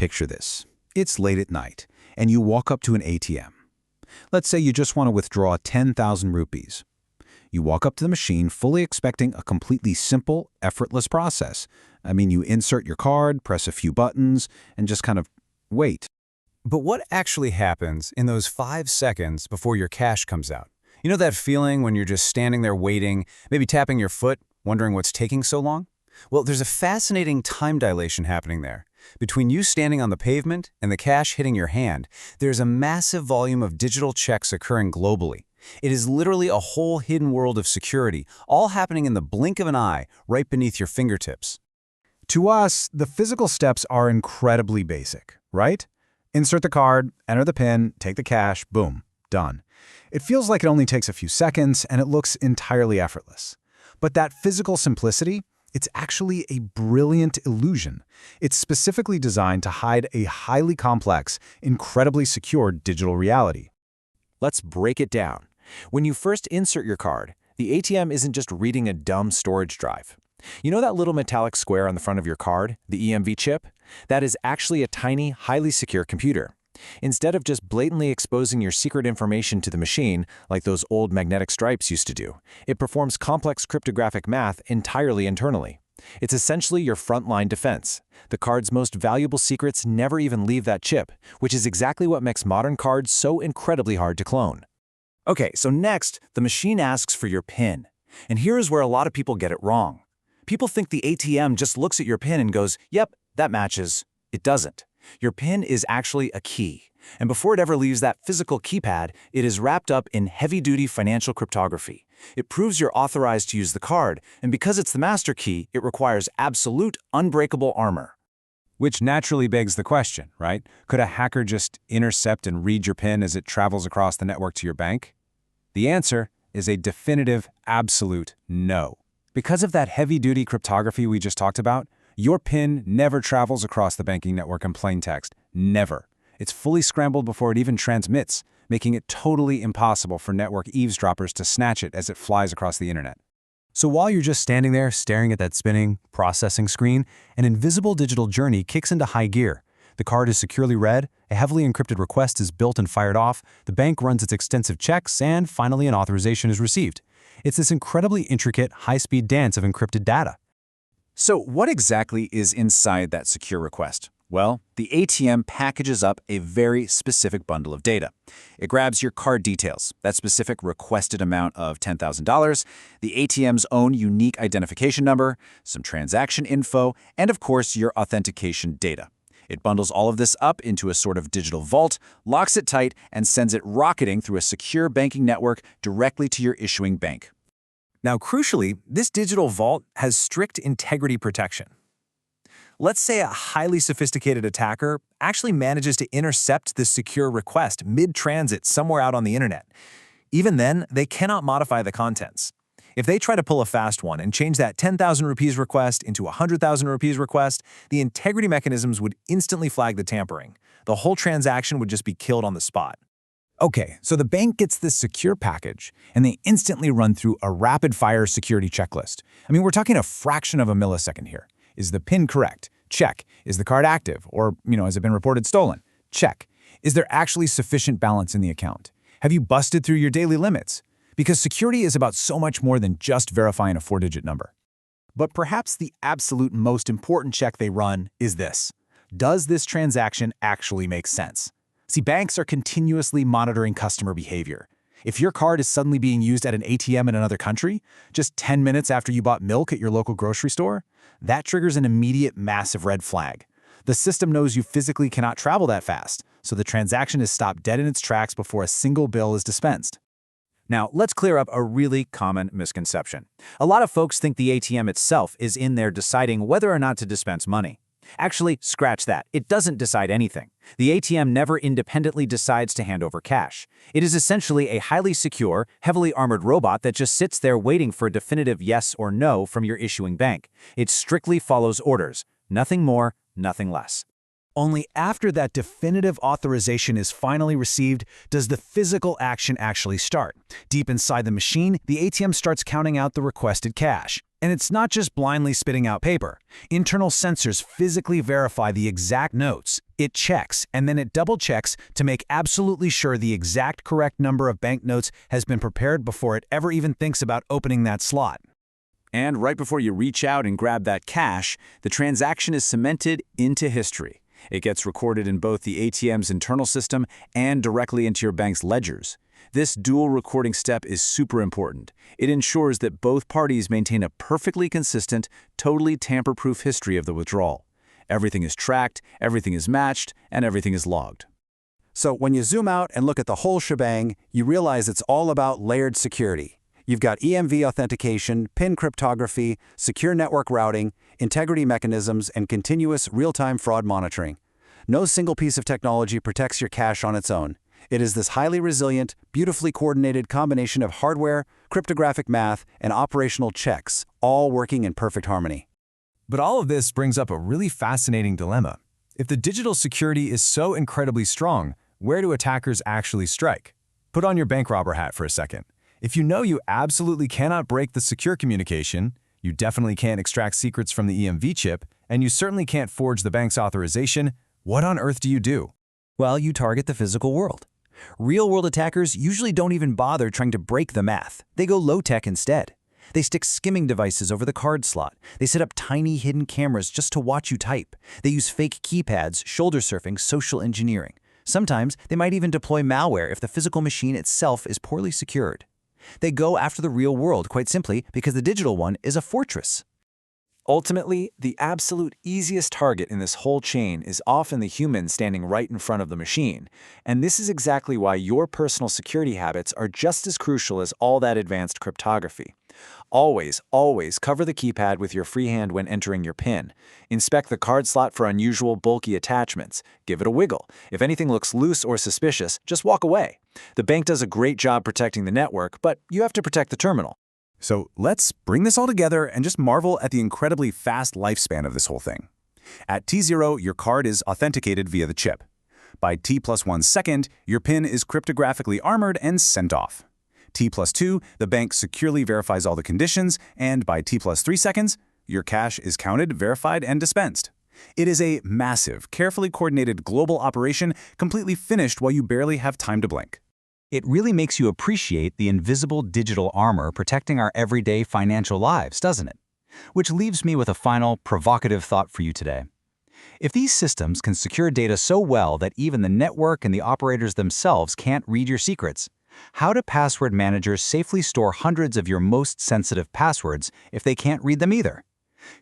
Picture this. It's late at night, and you walk up to an ATM. Let's say you just want to withdraw 10,000 rupees. You walk up to the machine fully expecting a completely simple, effortless process. You insert your card, press a few buttons, and just kind of wait. But what actually happens in those 5 seconds before your cash comes out? You know that feeling when you're just standing there waiting, maybe tapping your foot, wondering what's taking so long? Well, there's a fascinating time dilation happening there. Between you standing on the pavement and the cash hitting your hand, there's a massive volume of digital checks occurring globally. It is literally a whole hidden world of security, all happening in the blink of an eye, right beneath your fingertips. To us, the physical steps are incredibly basic, right? Insert the card, enter the PIN, take the cash, boom, done. It feels like it only takes a few seconds, and it looks entirely effortless. But that physical simplicity, it's actually a brilliant illusion. It's specifically designed to hide a highly complex, incredibly secure digital reality. Let's break it down. When you first insert your card, the ATM isn't just reading a dumb storage drive. You know that little metallic square on the front of your card, the EMV chip? That is actually a tiny, highly secure computer. Instead of just blatantly exposing your secret information to the machine, like those old magnetic stripes used to do, it performs complex cryptographic math entirely internally. It's essentially your frontline defense. The card's most valuable secrets never even leave that chip, which is exactly what makes modern cards so incredibly hard to clone. Okay, so next, the machine asks for your PIN. And here is where a lot of people get it wrong. People think the ATM just looks at your PIN and goes, "Yep, that matches." It doesn't. Your PIN is actually a key. And before it ever leaves that physical keypad, it is wrapped up in heavy-duty financial cryptography. It proves you're authorized to use the card, and because it's the master key, it requires absolute, unbreakable armor. Which naturally begs the question, right? Could a hacker just intercept and read your PIN as it travels across the network to your bank? The answer is a definitive, absolute no. Because of that heavy-duty cryptography we just talked about, your PIN never travels across the banking network in plain text. Never. It's fully scrambled before it even transmits, making it totally impossible for network eavesdroppers to snatch it as it flies across the internet. So while you're just standing there staring at that spinning, processing screen, an invisible digital journey kicks into high gear. The card is securely read, a heavily encrypted request is built and fired off, the bank runs its extensive checks, and finally an authorization is received. It's this incredibly intricate, high-speed dance of encrypted data. So what exactly is inside that secure request? Well, the ATM packages up a very specific bundle of data. It grabs your card details, that specific requested amount of $10,000, the ATM's own unique identification number, some transaction info, and of course your authentication data. It bundles all of this up into a sort of digital vault, locks it tight, and sends it rocketing through a secure banking network directly to your issuing bank. Now, crucially, this digital vault has strict integrity protection. Let's say a highly sophisticated attacker actually manages to intercept this secure request mid-transit somewhere out on the internet. Even then, they cannot modify the contents. If they try to pull a fast one and change that 10,000 rupees request into a 100,000 rupees request, the integrity mechanisms would instantly flag the tampering. The whole transaction would just be killed on the spot. Okay, so the bank gets this secure package, and they instantly run through a rapid-fire security checklist. We're talking a fraction of a millisecond here. Is the PIN correct? Check. Is the card active? Or, has it been reported stolen? Check. Is there actually sufficient balance in the account? Have you busted through your daily limits? Because security is about so much more than just verifying a 4-digit number. But perhaps the absolute most important check they run is this. Does this transaction actually make sense? See, banks are continuously monitoring customer behavior. If your card is suddenly being used at an ATM in another country, just 10 minutes after you bought milk at your local grocery store, that triggers an immediate massive red flag. The system knows you physically cannot travel that fast, so the transaction is stopped dead in its tracks before a single bill is dispensed. Now, let's clear up a really common misconception. A lot of folks think the ATM itself is in there deciding whether or not to dispense money. Actually, scratch that. It doesn't decide anything. The ATM never independently decides to hand over cash. It is essentially a highly secure, heavily armored robot that just sits there waiting for a definitive yes or no from your issuing bank. It strictly follows orders. Nothing more, nothing less. Only after that definitive authorization is finally received does the physical action actually start. Deep inside the machine, the ATM starts counting out the requested cash. And it's not just blindly spitting out paper. Internal sensors physically verify the exact notes. It checks, and then it double-checks to make absolutely sure the exact correct number of banknotes has been prepared before it ever even thinks about opening that slot. And right before you reach out and grab that cash, the transaction is cemented into history. It gets recorded in both the ATM's internal system and directly into your bank's ledgers. This dual recording step is super important. It ensures that both parties maintain a perfectly consistent, totally tamper-proof history of the withdrawal. Everything is tracked, everything is matched, and everything is logged. So when you zoom out and look at the whole shebang, you realize it's all about layered security. You've got EMV authentication, PIN cryptography, secure network routing, integrity mechanisms, and continuous real-time fraud monitoring. No single piece of technology protects your cash on its own. It is this highly resilient, beautifully coordinated combination of hardware, cryptographic math, and operational checks, all working in perfect harmony. But all of this brings up a really fascinating dilemma. If the digital security is so incredibly strong, where do attackers actually strike? Put on your bank robber hat for a second. If you know you absolutely cannot break the secure communication, you definitely can't extract secrets from the EMV chip, and you certainly can't forge the bank's authorization, what on earth do you do? Well, you target the physical world. Real-world attackers usually don't even bother trying to break the math. They go low-tech instead. They stick skimming devices over the card slot. They set up tiny hidden cameras just to watch you type. They use fake keypads, shoulder surfing, social engineering. Sometimes they might even deploy malware if the physical machine itself is poorly secured. They go after the real world, quite simply, because the digital one is a fortress. Ultimately, the absolute easiest target in this whole chain is often the human standing right in front of the machine, and this is exactly why your personal security habits are just as crucial as all that advanced cryptography. Always, always cover the keypad with your free hand when entering your PIN. Inspect the card slot for unusual, bulky attachments. Give it a wiggle. If anything looks loose or suspicious, just walk away. The bank does a great job protecting the network, but you have to protect the terminal. So let's bring this all together and just marvel at the incredibly fast lifespan of this whole thing. At T0, your card is authenticated via the chip. By T+1 second, your PIN is cryptographically armored and sent off. T+2, the bank securely verifies all the conditions, and by T+3 seconds, your cash is counted, verified, and dispensed. It is a massive, carefully coordinated global operation completely finished while you barely have time to blink. It really makes you appreciate the invisible digital armor protecting our everyday financial lives, doesn't it? Which leaves me with a final, provocative thought for you today. If these systems can secure data so well that even the network and the operators themselves can't read your secrets, how do password managers safely store hundreds of your most sensitive passwords if they can't read them either?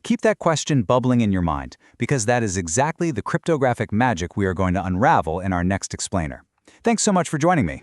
Keep that question bubbling in your mind, because that is exactly the cryptographic magic we are going to unravel in our next explainer. Thanks so much for joining me.